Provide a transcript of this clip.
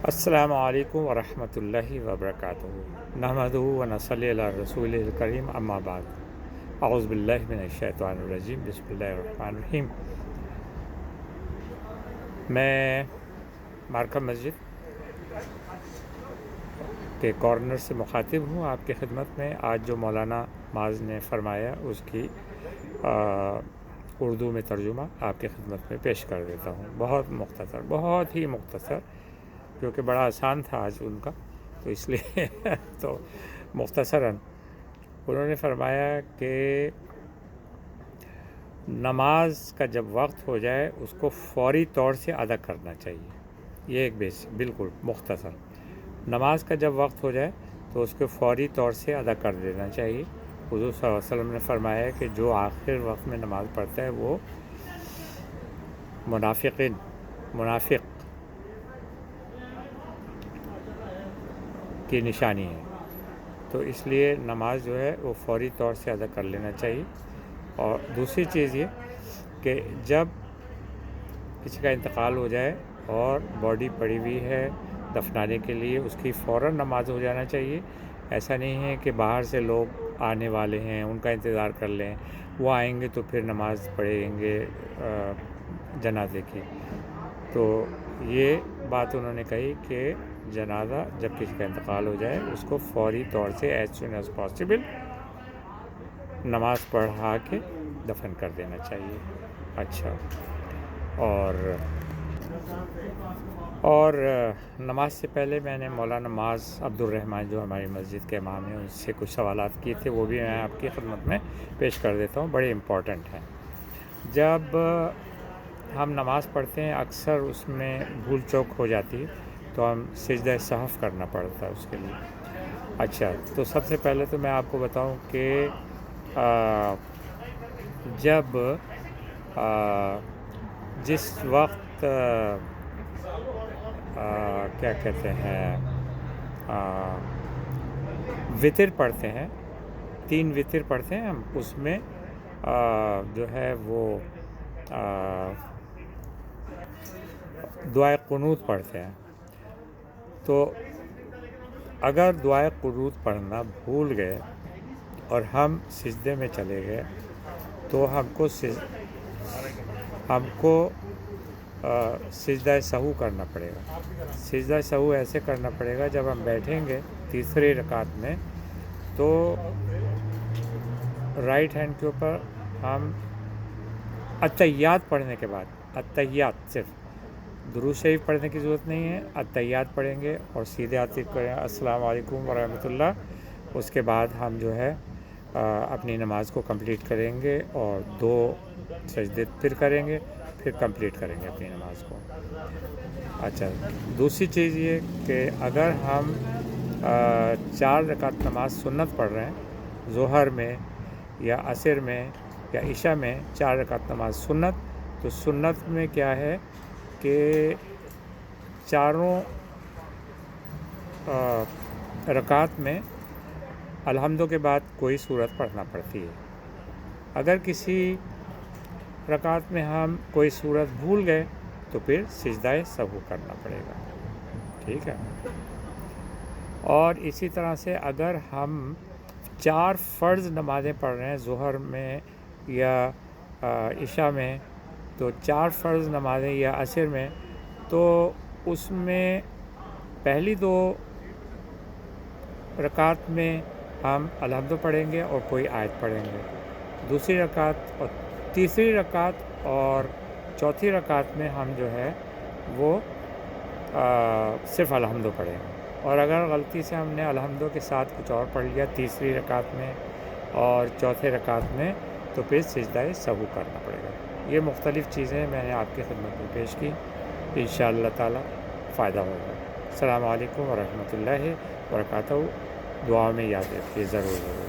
السلام علیکم ورحمۃ اللہ وبرکاتہ نحمدہ و نصلی علی رسول الکریم اما بعد اعوذ باللہ من الشیطان الرجیم بسم اللہ الرحمن الرحیم۔ میں مارکہ مسجد کے کارنر سے مخاطب ہوں آپ کی خدمت میں۔ آج جو مولانا معاذ نے فرمایا اس کی اردو میں ترجمہ آپ کی خدمت میں پیش کر دیتا ہوں، بہت مختصر، بہت ہی مختصر، کیونکہ بڑا آسان تھا آج ان کا، تو اس لیے تو مختصراً انہوں نے فرمایا کہ نماز کا جب وقت ہو جائے اس کو فوری طور سے ادا کرنا چاہیے۔ یہ ایک بالکل مختصر، نماز کا جب وقت ہو جائے تو اس کو فوری طور سے ادا کر دینا چاہیے۔ حضور صلی اللہ علیہ وسلم نے فرمایا کہ جو آخر وقت میں نماز پڑھتا ہے وہ منافق کی نشانی ہے، تو اس لیے نماز جو ہے وہ فوری طور سے ادا کر لینا چاہیے۔ اور دوسری چیز یہ کہ جب کسی کا انتقال ہو جائے اور باڈی پڑی ہوئی ہے دفنانے کے لیے، اس کی فوراً نماز ہو جانا چاہیے۔ ایسا نہیں ہے کہ باہر سے لوگ آنے والے ہیں ان کا انتظار کر لیں، وہ آئیں گے تو پھر نماز پڑھیں گے جنازے کی۔ تو یہ بات انہوں نے کہی کہ جنازہ جب کسی کا انتقال ہو جائے اس کو فوری طور سے ایز سون ایز پاسبل نماز پڑھا کے دفن کر دینا چاہیے۔ اچھا، اور نماز سے پہلے میں نے مولانا معاذ عبد الرحمن جو ہماری مسجد کے امام ہیں ان سے کچھ سوالات کیے تھے، وہ بھی میں آپ کی خدمت میں پیش کر دیتا ہوں، بڑے امپورٹنٹ ہیں۔ جب ہم نماز پڑھتے ہیں اکثر اس میں بھول چوک ہو جاتی ہے تو ہم سجدہ سہو کرنا پڑتا ہے اس کے لیے۔ اچھا، تو سب سے پہلے تو میں آپ کو بتاؤں کہ جب جس وقت کیا کہتے ہیں وتر پڑھتے ہیں، 3 وتر پڑھتے ہیں ہم، اس میں جو ہے وہ دعائے قنوت پڑھتے ہیں۔ تو اگر دعائے قنوت پڑھنا بھول گئے اور ہم سجدے میں چلے گئے تو ہم کو سجدہ سہو کرنا پڑے گا۔ سجدہ سہو ایسے کرنا پڑے گا، جب ہم بیٹھیں گے تیسری رکعت میں تو رائٹ ہینڈ کے اوپر ہم التحیات پڑھنے کے بعد، التحیات صرف درود شریف پڑھنے کی ضرورت نہیں ہے، التحیات پڑھیں گے اور سیدھے ہاتھ کریں السلام علیکم ورحمۃ اللہ۔ اس کے بعد ہم جو ہے اپنی نماز کو کمپلیٹ کریں گے اور 2 سجدے پھر کریں گے، پھر کمپلیٹ کریں گے اپنی نماز کو۔ اچھا، دوسری چیز یہ کہ اگر ہم 4 رکعت نماز سنت پڑھ رہے ہیں، ظہر میں یا عصر میں یا عشاء میں 4 رکعت نماز سنت، تو سنت میں کیا ہے کہ چاروں رکعت میں الحمد کے بعد کوئی سورت پڑھنا پڑتی ہے۔ اگر کسی رکعت میں ہم کوئی سورت بھول گئے تو پھر سجدہ سہو کرنا پڑے گا، ٹھیک ہے۔ اور اسی طرح سے اگر ہم 4 فرض نمازیں پڑھ رہے ہیں ظہر میں یا عشاء میں، تو 4 فرض نمازیں یا عصر میں، تو اس میں پہلی 2 رکعت میں ہم الحمد پڑھیں گے اور کوئی آیت پڑھیں گے، دوسری رکعت اور تیسری رکعت اور چوتھی رکعت میں ہم جو ہے وہ صرف الحمد پڑھیں گے۔ اور اگر غلطی سے ہم نے الحمد کے ساتھ کچھ اور پڑھ لیا تیسری رکعت میں اور چوتھے رکعت میں، تو پھر سجدہ سہو کرنا پڑے گا۔ یہ مختلف چیزیں میں نے آپ کی خدمت میں پیش کی، انشاءاللہ تعالی فائدہ ہوگا۔ السلام علیکم ورحمۃ اللہ وبرکاتہ۔ دعا میں یاد رکھیے ضرور۔